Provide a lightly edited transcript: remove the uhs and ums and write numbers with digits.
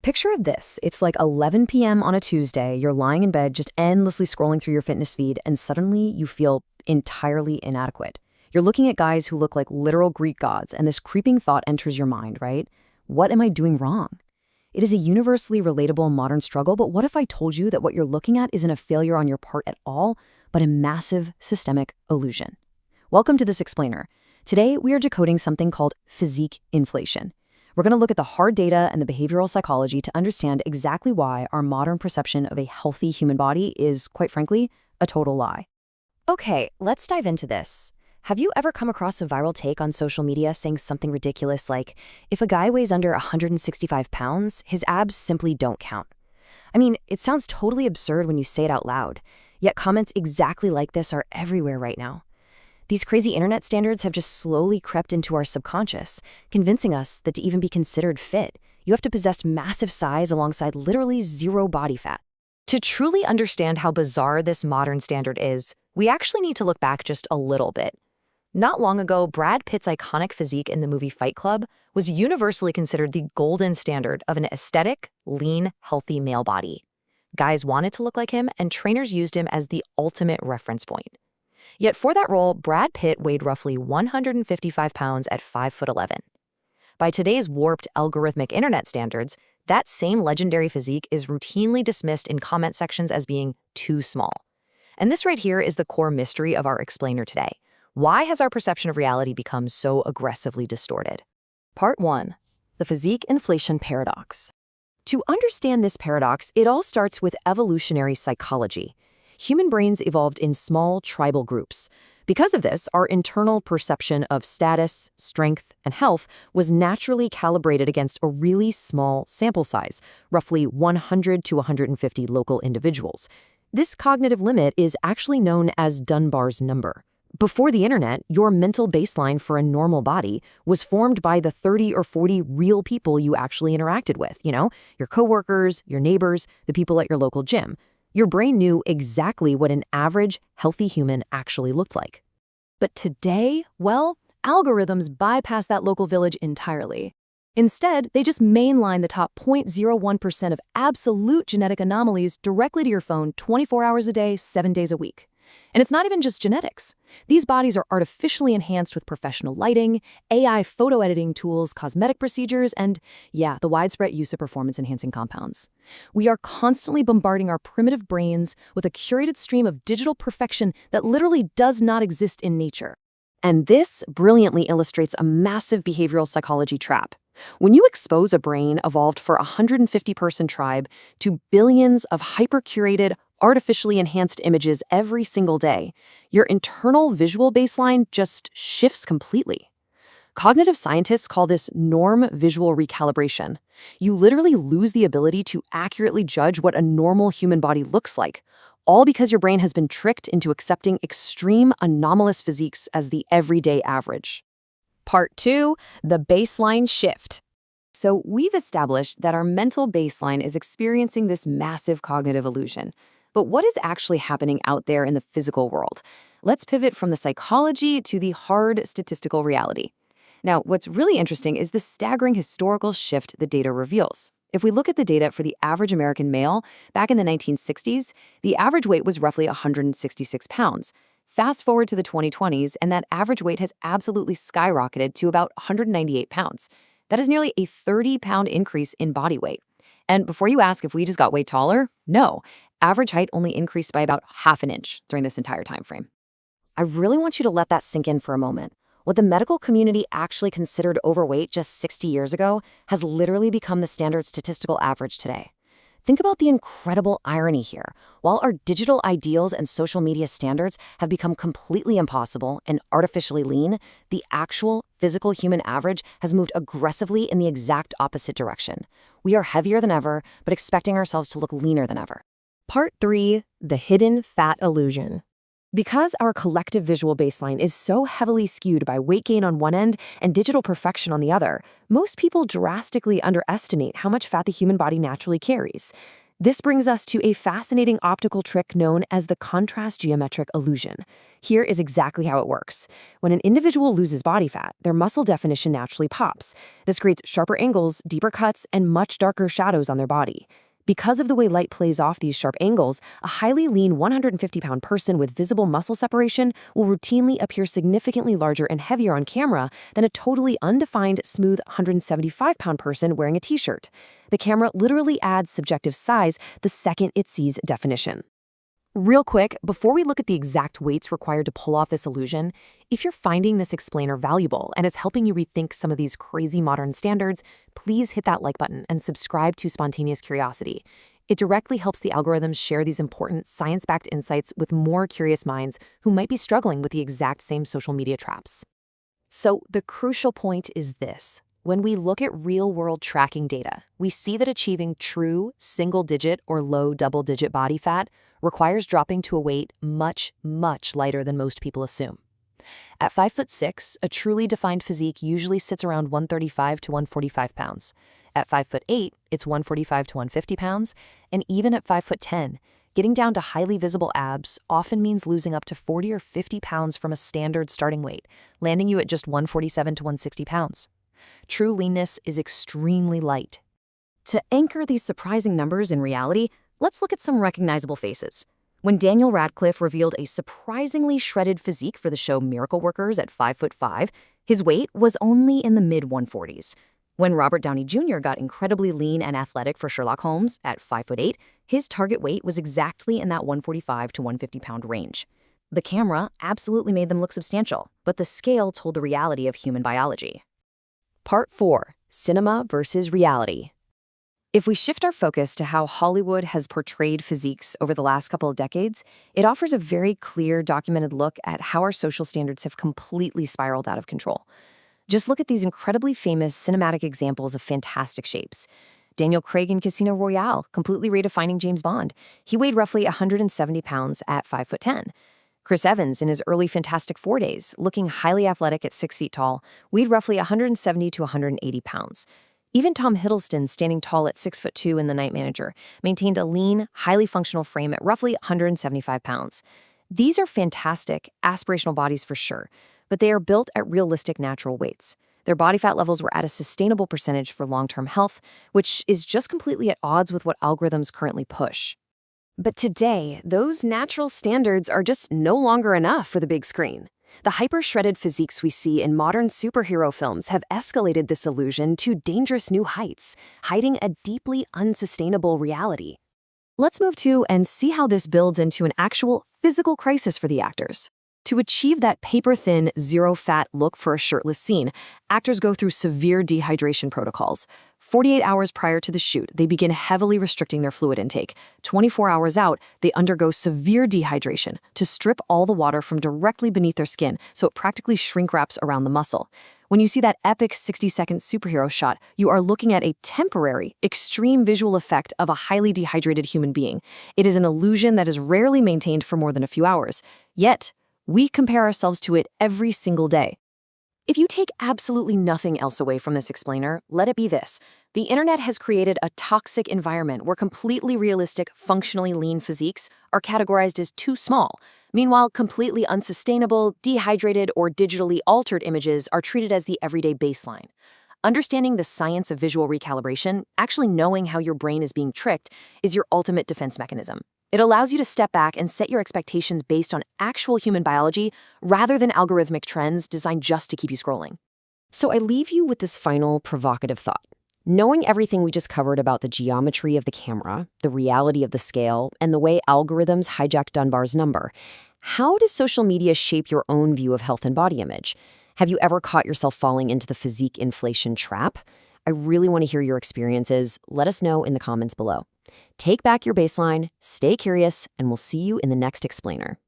Picture this. It's like 11 p.m. on a Tuesday. You're lying in bed, just endlessly scrolling through your fitness feed, and suddenly you feel entirely inadequate. You're looking at guys who look like literal Greek gods, and this creeping thought enters your mind, right? What am I doing wrong? It is a universally relatable modern struggle, but what if I told you that what you're looking at isn't a failure on your part at all, but a massive systemic illusion? Welcome to This Explainer. Today, we are decoding something called physique inflation. We're going to look at the hard data and the behavioral psychology to understand exactly why our modern perception of a healthy human body is, quite frankly, a total lie. Okay, let's dive into this. Have you ever come across a viral take on social media saying something ridiculous like, if a guy weighs under 165 pounds, his abs simply don't count? I mean, it sounds totally absurd when you say it out loud, yet comments exactly like this are everywhere right now. These crazy internet standards have just slowly crept into our subconscious, convincing us that to even be considered fit, you have to possess massive size alongside literally zero body fat. To truly understand how bizarre this modern standard is, we actually need to look back just a little bit. Not long ago, Brad Pitt's iconic physique in the movie Fight Club was universally considered the golden standard of an aesthetic, lean, healthy male body. Guys wanted to look like him, and trainers used him as the ultimate reference point. Yet for that role, Brad Pitt weighed roughly 155 pounds at 5'11". By today's warped algorithmic internet standards, that same legendary physique is routinely dismissed in comment sections as being too small. And this right here is the core mystery of our explainer today. Why has our perception of reality become so aggressively distorted? Part 1. The physique inflation paradox. To understand this paradox, it all starts with evolutionary psychology. Human brains evolved in small tribal groups. Because of this, our internal perception of status, strength, and health was naturally calibrated against a really small sample size, roughly 100 to 150 local individuals. This cognitive limit is actually known as Dunbar's number. Before the internet, your mental baseline for a normal body was formed by the 30 or 40 real people you actually interacted with, your coworkers, your neighbors, the people at your local gym. Your brain knew exactly what an average, healthy human actually looked like. But today, well, algorithms bypass that local village entirely. Instead, they just mainline the top 0.01% of absolute genetic anomalies directly to your phone 24 hours a day, 7 days a week. And it's not even just genetics. These bodies are artificially enhanced with professional lighting, AI photo editing tools, cosmetic procedures, and, the widespread use of performance-enhancing compounds. We are constantly bombarding our primitive brains with a curated stream of digital perfection that literally does not exist in nature. And this brilliantly illustrates a massive behavioral psychology trap. When you expose a brain evolved for a 150-person tribe to billions of hyper-curated, artificially enhanced images every single day, your internal visual baseline just shifts completely. Cognitive scientists call this norm visual recalibration. You literally lose the ability to accurately judge what a normal human body looks like, all because your brain has been tricked into accepting extreme anomalous physiques as the everyday average. Part 2, the baseline shift. So we've established that our mental baseline is experiencing this massive cognitive illusion. But what is actually happening out there in the physical world? Let's pivot from the psychology to the hard statistical reality. Now, what's really interesting is the staggering historical shift the data reveals. If we look at the data for the average American male, back in the 1960s, the average weight was roughly 166 pounds. Fast forward to the 2020s, and that average weight has absolutely skyrocketed to about 198 pounds. That is nearly a 30-pound increase in body weight. And before you ask if we just got way taller, no. Average height only increased by about half an inch during this entire time frame. I really want you to let that sink in for a moment. What the medical community actually considered overweight just 60 years ago has literally become the standard statistical average today. Think about the incredible irony here. While our digital ideals and social media standards have become completely impossible and artificially lean, the actual physical human average has moved aggressively in the exact opposite direction. We are heavier than ever, but expecting ourselves to look leaner than ever. Part 3, the hidden fat illusion. Because our collective visual baseline is so heavily skewed by weight gain on one end and digital perfection on the other, most people drastically underestimate how much fat the human body naturally carries. This brings us to a fascinating optical trick known as the contrast geometric illusion. Here is exactly how it works. When an individual loses body fat, their muscle definition naturally pops. This creates sharper angles, deeper cuts, and much darker shadows on their body. Because of the way light plays off these sharp angles, a highly lean 150-pound person with visible muscle separation will routinely appear significantly larger and heavier on camera than a totally undefined, smooth 175-pound person wearing a t-shirt. The camera literally adds subjective size the second it sees definition. Real quick, before we look at the exact weights required to pull off this illusion, if you're finding this explainer valuable and it's helping you rethink some of these crazy modern standards, please hit that like button and subscribe to Spontaneous Curiosity. It directly helps the algorithms share these important science-backed insights with more curious minds who might be struggling with the exact same social media traps. So the crucial point is this. When we look at real-world tracking data, we see that achieving true single-digit or low double-digit body fat requires dropping to a weight much, much lighter than most people assume. At 5'6", a truly defined physique usually sits around 135 to 145 pounds. At 5'8", it's 145 to 150 pounds, and even at 5'10", getting down to highly visible abs often means losing up to 40 or 50 pounds from a standard starting weight, landing you at just 147 to 160 pounds. True leanness is extremely light. To anchor these surprising numbers in reality, let's look at some recognizable faces. When Daniel Radcliffe revealed a surprisingly shredded physique for the show Miracle Workers at 5'5", his weight was only in the mid-140s. When Robert Downey Jr. got incredibly lean and athletic for Sherlock Holmes at 5'8", his target weight was exactly in that 145 to 150 pound range. The camera absolutely made them look substantial, but the scale told the reality of human biology. Part 4. Cinema versus reality. If we shift our focus to how Hollywood has portrayed physiques over the last couple of decades, it offers a very clear, documented look at how our social standards have completely spiraled out of control. Just look at these incredibly famous cinematic examples of fantastic shapes. Daniel Craig in Casino Royale, completely redefining James Bond. He weighed roughly 170 pounds at 5'10". Chris Evans in his early Fantastic Four days, looking highly athletic at 6 feet tall, weighed roughly 170 to 180 pounds. Even Tom Hiddleston, standing tall at 6'2" in The Night Manager, maintained a lean, highly functional frame at roughly 175 pounds. These are fantastic, aspirational bodies for sure, but they are built at realistic natural weights. Their body fat levels were at a sustainable percentage for long-term health, which is just completely at odds with what algorithms currently push. But today, those natural standards are just no longer enough for the big screen. The hyper-shredded physiques we see in modern superhero films have escalated this illusion to dangerous new heights, hiding a deeply unsustainable reality. Let's move to and see how this builds into an actual physical crisis for the actors. To achieve that paper-thin, zero-fat look for a shirtless scene, actors go through severe dehydration protocols. 48 hours prior to the shoot, they begin heavily restricting their fluid intake. 24 hours out, they undergo severe dehydration to strip all the water from directly beneath their skin, so it practically shrink wraps around the muscle. When you see that epic 60-second superhero shot, you are looking at a temporary, extreme visual effect of a highly dehydrated human being. It is an illusion that is rarely maintained for more than a few hours. Yet, we compare ourselves to it every single day. If you take absolutely nothing else away from this explainer, let it be this. The internet has created a toxic environment where completely realistic, functionally lean physiques are categorized as too small. Meanwhile, completely unsustainable, dehydrated, or digitally altered images are treated as the everyday baseline. Understanding the science of visual recalibration, actually knowing how your brain is being tricked, is your ultimate defense mechanism. It allows you to step back and set your expectations based on actual human biology rather than algorithmic trends designed just to keep you scrolling. So I leave you with this final provocative thought. Knowing everything we just covered about the geometry of the camera, the reality of the scale, and the way algorithms hijack Dunbar's number, how does social media shape your own view of health and body image? Have you ever caught yourself falling into the physique inflation trap? I really want to hear your experiences. Let us know in the comments below. Take back your baseline, stay curious, and we'll see you in the next explainer.